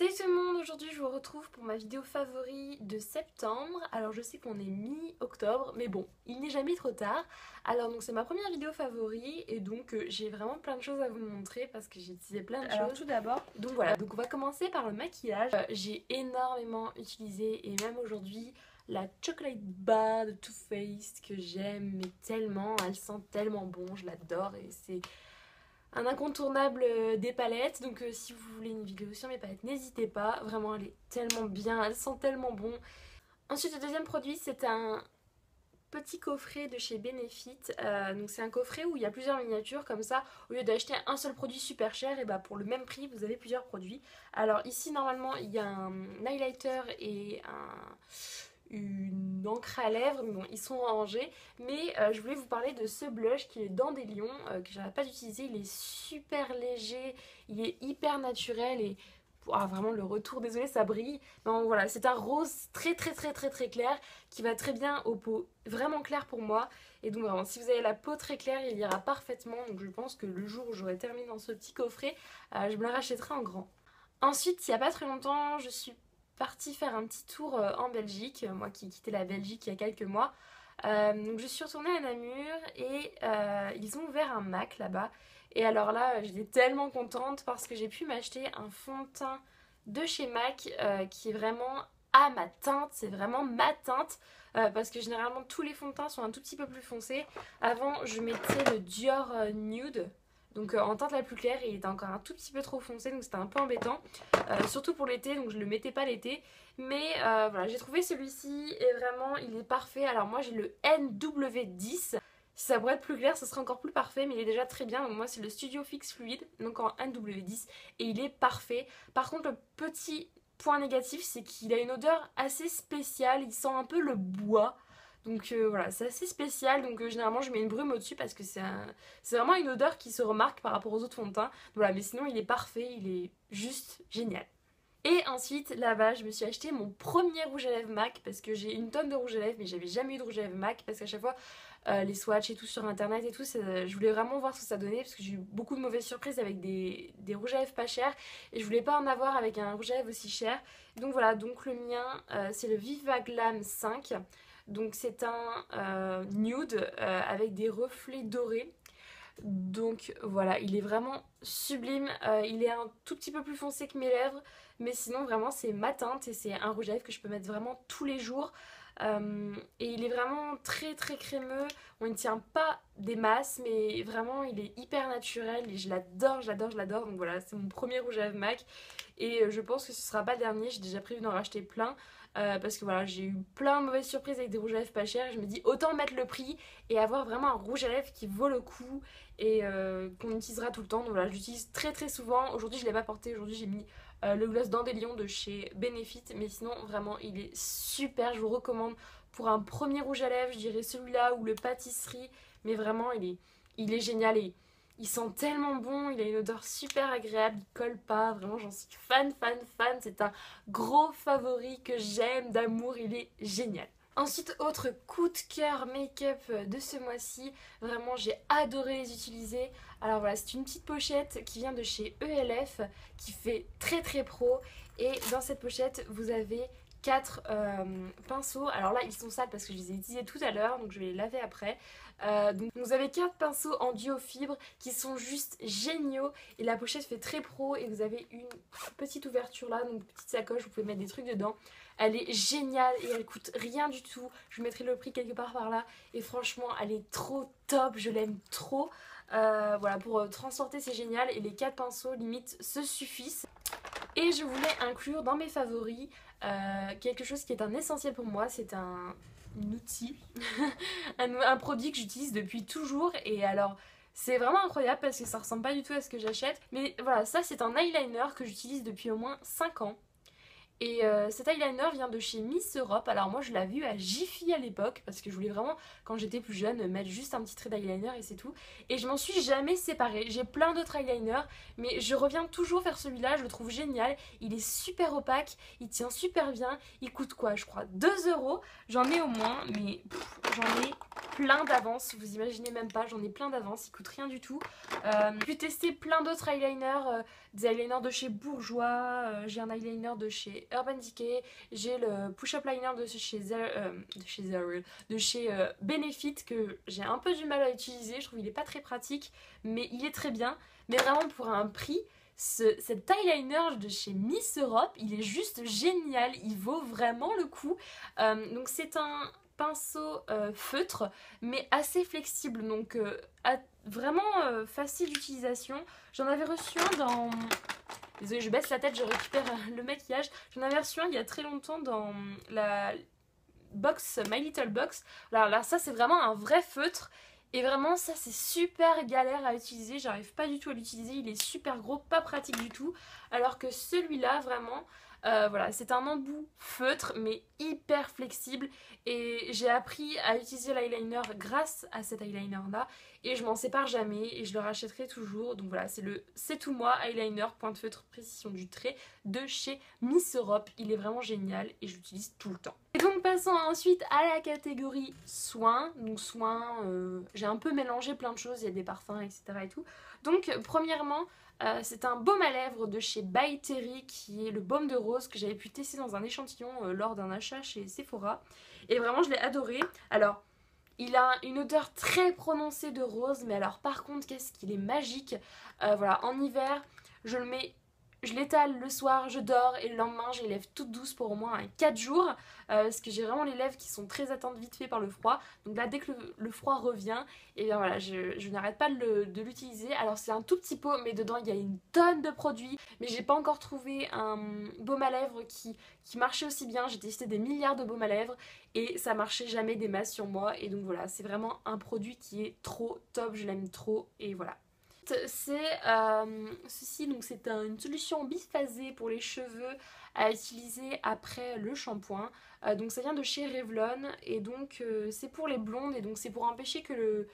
Salut tout le monde, aujourd'hui je vous retrouve pour ma vidéo favori de septembre. Alors je sais qu'on est mi-octobre, mais bon, il n'est jamais trop tard. Alors donc c'est ma première vidéo favori et donc j'ai vraiment plein de choses à vous montrer parce que j'ai utilisé plein de choses. Alors tout d'abord, Donc voilà, donc on va commencer par le maquillage. J'ai énormément utilisé et même aujourd'hui la Chocolate Bar de Too Faced que j'aime mais tellement, elle sent tellement bon, je l'adore et c'est un incontournable des palettes. Donc si vous voulez une vidéo sur mes palettes, n'hésitez pas, vraiment elle est tellement bien, elle sent tellement bon. Ensuite le deuxième produit c'est un petit coffret de chez Benefit. Donc c'est un coffret où il y a plusieurs miniatures, comme ça au lieu d'acheter un seul produit super cher, et bah pour le même prix vous avez plusieurs produits. Alors ici normalement il y a un highlighter et une encre à lèvres, mais bon ils sont rangés. Mais je voulais vous parler de ce blush qui est Dandelion, que j'arrête pas d'utiliser. Il est super léger, il est hyper naturel et vraiment le retour, désolé ça brille. Non voilà, c'est un rose très clair qui va très bien aux peaux vraiment claires pour moi. Et donc vraiment, si vous avez la peau très claire, il ira parfaitement. Donc je pense que le jour où j'aurai terminé dans ce petit coffret, je me le rachèterai en grand. Ensuite, il n'y a pas très longtemps, je suis partie faire un petit tour en Belgique, moi qui ai quitté la Belgique il y a quelques mois. Donc je suis retournée à Namur et ils ont ouvert un MAC là-bas. Et alors là, j'étais tellement contente parce que j'ai pu m'acheter un fond de teint de chez MAC qui est vraiment à ma teinte, c'est vraiment ma teinte. Parce que généralement tous les fonds de teint sont un tout petit peu plus foncés. Avant, je mettais le Dior Nude. Donc en teinte la plus claire, et il était encore un tout petit peu trop foncé, donc c'était un peu embêtant. Surtout pour l'été, donc je le mettais pas l'été. Mais voilà, j'ai trouvé celui-ci et vraiment il est parfait. Alors moi j'ai le NW10. Si ça pourrait être plus clair, ce serait encore plus parfait, mais il est déjà très bien. Donc moi c'est le Studio Fix Fluid, donc en NW10, et il est parfait. Par contre le petit point négatif, c'est qu'il a une odeur assez spéciale. Il sent un peu le bois. Donc voilà, c'est assez spécial. Donc généralement je mets une brume au-dessus parce que c'est vraiment une odeur qui se remarque par rapport aux autres fonds de teint. Voilà, mais sinon il est parfait, il est juste génial. Et ensuite, là-bas, je me suis acheté mon premier rouge à lèvres MAC parce que j'ai une tonne de rouge à lèvres, mais j'avais jamais eu de rouge à lèvres MAC parce qu'à chaque fois, les swatchs et tout sur internet et tout, je voulais vraiment voir ce que ça donnait parce que j'ai eu beaucoup de mauvaises surprises avec des rouges à lèvres pas chers et je voulais pas en avoir avec un rouge à lèvres aussi cher. Donc voilà, donc le mien, c'est le Viva Glam 5. Donc c'est un nude avec des reflets dorés. Donc voilà, il est vraiment sublime. Il est un tout petit peu plus foncé que mes lèvres, mais sinon vraiment c'est ma teinte et c'est un rouge à lèvres que je peux mettre vraiment tous les jours. Et il est vraiment très crémeux. On ne tient pas des masses, mais vraiment il est hyper naturel et je l'adore, j'adore, j'adore. Donc voilà, c'est mon premier rouge à lèvres MAC et je pense que ce sera pas le dernier. J'ai déjà prévu d'en racheter plein. Parce que voilà, j'ai eu plein de mauvaises surprises avec des rouges à lèvres pas chers et je me dis autant mettre le prix et avoir vraiment un rouge à lèvres qui vaut le coup et qu'on utilisera tout le temps. Donc voilà, je l'utilise très souvent. Aujourd'hui je l'ai pas porté, aujourd'hui j'ai mis le gloss Dandelion de chez Benefit, mais sinon vraiment il est super, je vous recommande. Pour un premier rouge à lèvres, je dirais celui-là ou le pâtisserie, mais vraiment il est génial et il sent tellement bon, il a une odeur super agréable, il colle pas, vraiment j'en suis fan, c'est un gros favori que j'aime d'amour, il est génial. Ensuite, autre coup de cœur make-up de ce mois-ci, vraiment j'ai adoré les utiliser. Alors voilà, c'est une petite pochette qui vient de chez ELF, qui fait très pro, et dans cette pochette vous avez 4 pinceaux. Alors là ils sont sales parce que je les ai utilisés tout à l'heure, donc je vais les laver après. Donc vous avez 4 pinceaux en duo fibre qui sont juste géniaux et la pochette fait très pro et vous avez une petite ouverture là, donc petite sacoche, vous pouvez mettre des trucs dedans. Elle est géniale et elle coûte rien du tout. Je vous mettrai le prix quelque part par là et franchement elle est trop top, je l'aime trop. Voilà, pour transporter c'est génial et les 4 pinceaux limite se suffisent. Et je voulais inclure dans mes favoris quelque chose qui est un essentiel pour moi, c'est un outil, un produit que j'utilise depuis toujours et alors c'est vraiment incroyable parce que ça ressemble pas du tout à ce que j'achète. Mais voilà, ça c'est un eyeliner que j'utilise depuis au moins 5 ans. Et cet eyeliner vient de chez Miss Europe. Alors moi je l'avais vu à Jiffy à l'époque parce que je voulais vraiment, quand j'étais plus jeune, mettre juste un petit trait d'eyeliner et c'est tout. Et je m'en suis jamais séparée. J'ai plein d'autres eyeliners mais je reviens toujours vers celui-là, je le trouve génial. Il est super opaque, il tient super bien. Il coûte quoi? Je crois 2 €. J'en ai au moins, mais j'en ai plein d'avance. Vous imaginez même pas, j'en ai plein d'avance. Il coûte rien du tout. J'ai pu tester plein d'autres eyeliners, des eyeliners de chez Bourjois. J'ai un eyeliner de chez Urban Decay, j'ai le push-up liner de chez Benefit que j'ai un peu du mal à utiliser, je trouve qu'il est pas très pratique mais il est très bien, mais vraiment pour un prix, cet eyeliner de chez Miss Europe, il est juste génial, il vaut vraiment le coup. Donc c'est un pinceau feutre mais assez flexible, donc vraiment facile d'utilisation. J'en avais reçu un dans... Désolée, je baisse la tête, je récupère le maquillage. J'en avais reçu un il y a très longtemps dans la box, My Little Box. Alors là, ça c'est vraiment un vrai feutre. Et vraiment, ça c'est super galère à utiliser. J'arrive pas du tout à l'utiliser. Il est super gros, pas pratique du tout. Alors que celui-là, vraiment, voilà, c'est un embout feutre mais hyper flexible. Et j'ai appris à utiliser l'eyeliner grâce à cet eyeliner là. Et je m'en sépare jamais et je le rachèterai toujours. Donc voilà, c'est le C'est Tout Moi eyeliner pointe feutre précision du trait de chez Miss Europe. Il est vraiment génial et je l'utilise tout le temps. Et donc passons ensuite à la catégorie soins. Donc soins, j'ai un peu mélangé plein de choses, il y a des parfums etc. et tout. Donc premièrement, c'est un baume à lèvres de chez By Terry qui est le baume de rose que j'avais pu tester dans un échantillon lors d'un achat chez Sephora. Et vraiment je l'ai adoré. Alors il a une odeur très prononcée de rose, mais alors par contre qu'est-ce qu'il est magique. Voilà, en hiver je le mets, je l'étale le soir, je dors et le lendemain j'ai les lèvres toutes douces pour au moins 4 jours parce que j'ai vraiment les lèvres qui sont très atteintes vite fait par le froid. Donc là dès que le froid revient, et bien voilà, je n'arrête pas de l'utiliser. Alors c'est un tout petit pot mais dedans il y a une tonne de produits, mais j'ai pas encore trouvé un baume à lèvres qui marchait aussi bien. J'ai testé des milliards de baumes à lèvres et ça marchait jamais des masses sur moi. Et donc voilà, c'est vraiment un produit qui est trop top, je l'aime trop et voilà. C'est ceci, donc c'est une solution biphasée pour les cheveux à utiliser après le shampoing. Donc ça vient de chez Revlon et donc c'est pour les blondes et donc c'est pour empêcher que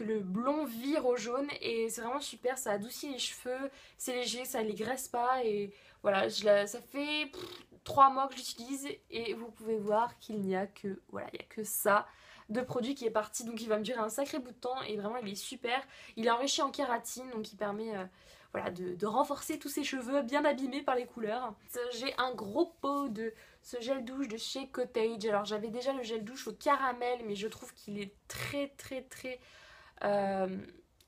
le blond vire au jaune et c'est vraiment super, ça adoucit les cheveux, c'est léger, ça les graisse pas et voilà, ça fait 3 mois que je l'utilise et vous pouvez voir qu'il n'y a que, voilà, il y a que ça de produit qui est parti, donc il va me durer un sacré bout de temps et vraiment il est super. Il est enrichi en kératine donc il permet voilà, de renforcer tous ses cheveux bien abîmés par les couleurs. J'ai un gros pot de ce gel douche de chez Cottage. Alors j'avais déjà le gel douche au caramel mais je trouve qu'il est très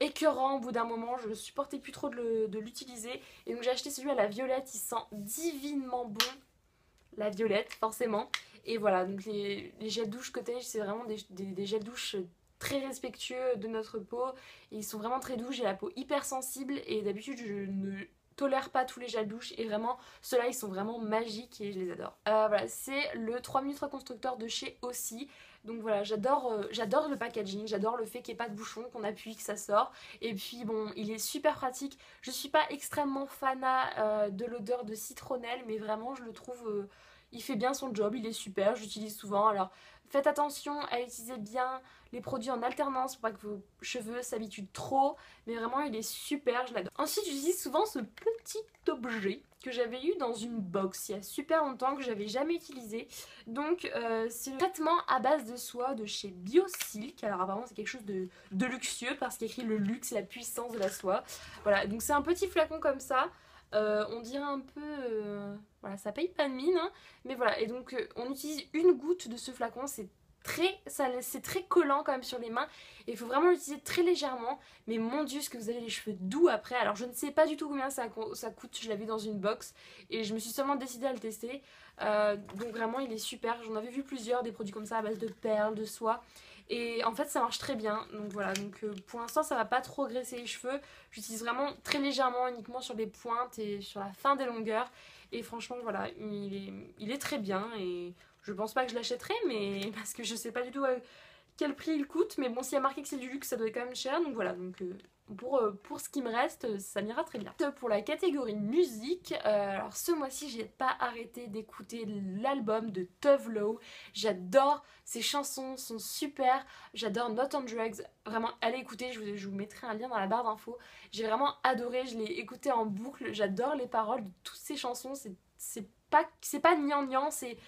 écœurant au bout d'un moment, je ne supportais plus trop de l'utiliser et donc j'ai acheté celui à la violette, il sent divinement bon, la violette forcément. Et voilà, donc les gels douche Cottage c'est vraiment des gels douche très respectueux de notre peau et ils sont vraiment très doux. J'ai la peau hyper sensible et d'habitude je ne tolère pas tous les gels douche et vraiment ceux-là ils sont vraiment magiques et je les adore. Voilà, c'est le 3 minutes reconstructeur de chez Aussi. Donc voilà, j'adore le packaging, j'adore le fait qu'il n'y ait pas de bouchon, qu'on appuie, que ça sort. Et puis bon, il est super pratique. Je suis pas extrêmement fanat de l'odeur de citronnelle, mais vraiment je le trouve, il fait bien son job, il est super, j'utilise souvent. Alors faites attention à utiliser bien les produits en alternance pour pas que vos cheveux s'habituent trop, mais vraiment il est super, je l'adore. Ensuite j'utilise souvent ce petit objet que j'avais eu dans une box il y a super longtemps que j'avais jamais utilisé. Donc c'est le traitement à base de soie de chez Biosilk. Alors apparemment c'est quelque chose de luxueux parce qu'il y a écrit le luxe et la puissance de la soie. Voilà, donc c'est un petit flacon comme ça. On dirait un peu... voilà, ça paye pas de mine, hein, mais voilà. Et donc on utilise une goutte de ce flacon, c'est très collant quand même sur les mains et il faut vraiment l'utiliser très légèrement, mais mon dieu ce que vous avez les cheveux doux après. Alors je ne sais pas du tout combien ça coûte, je l'avais dans une box et je me suis seulement décidée à le tester, donc vraiment il est super. J'en avais vu plusieurs, des produits comme ça à base de perles, de soie, et en fait ça marche très bien. Donc voilà, donc pour l'instant ça va pas trop graisser les cheveux, j'utilise vraiment très légèrement, uniquement sur les pointes et sur la fin des longueurs, et franchement voilà, il est très bien. Et je pense pas que je l'achèterai, mais parce que je sais pas du tout quel prix il coûte, mais bon, s'il y a marqué que c'est du luxe, ça doit être quand même cher, donc voilà, donc pour ce qui me reste, ça m'ira très bien. Pour la catégorie musique, alors ce mois-ci, j'ai pas arrêté d'écouter l'album de Tove Lo. J'adore, ses chansons sont super. J'adore Not on Drugs. Vraiment, allez écouter, je vous mettrai un lien dans la barre d'infos. J'ai vraiment adoré, je l'ai écouté en boucle. J'adore les paroles de toutes ces chansons. C'est pas gnangnan, c'est...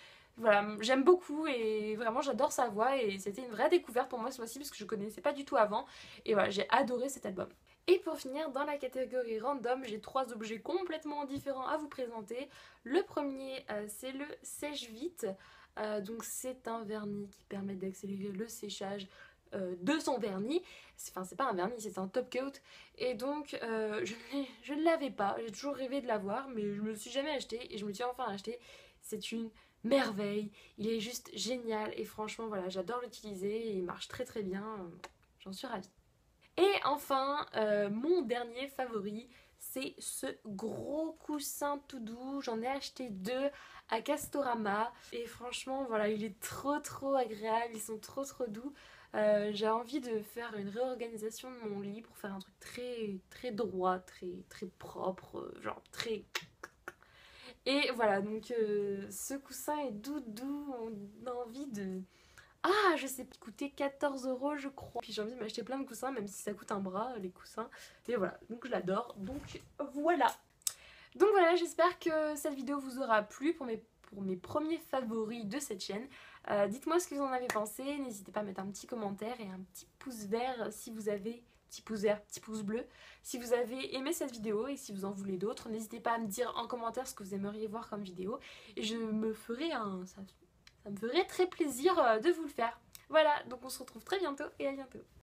Voilà, j'aime beaucoup et vraiment j'adore sa voix et c'était une vraie découverte pour moi ce mois-ci parce que je connaissais pas du tout avant et voilà, j'ai adoré cet album. Et pour finir, dans la catégorie random, j'ai 3 objets complètement différents à vous présenter. Le premier, c'est le sèche-vite. Donc c'est un vernis qui permet d'accélérer le séchage de son vernis. Enfin, c'est pas un vernis, c'est un top coat. Et donc, je ne l'avais pas. J'ai toujours rêvé de l'avoir, mais je me le suis jamais acheté et je me suis enfin acheté. C'est une merveille, il est juste génial et franchement voilà, j'adore l'utiliser et il marche très très bien, j'en suis ravie. Et enfin, mon dernier favori, c'est ce gros coussin tout doux. J'en ai acheté 2 à Castorama et franchement voilà, il est trop agréable, ils sont trop doux. J'ai envie de faire une réorganisation de mon lit pour faire un truc très droit, très propre, genre très... Et voilà, donc ce coussin est doux, on a envie de... Ah, je sais, coûter 14 € je crois. Puis j'ai envie de m'acheter plein de coussins, même si ça coûte un bras, les coussins. Et voilà, donc je l'adore, donc voilà. Donc voilà, j'espère que cette vidéo vous aura plu pour mes premiers favoris de cette chaîne. Dites-moi ce que vous en avez pensé, n'hésitez pas à mettre un petit commentaire et un petit pouce vert si vous avez... Petit pouce vert, petit pouce bleu. Si vous avez aimé cette vidéo et si vous en voulez d'autres, n'hésitez pas à me dire en commentaire ce que vous aimeriez voir comme vidéo. Et ça me ferait très plaisir de vous le faire. Voilà, donc on se retrouve très bientôt et à bientôt.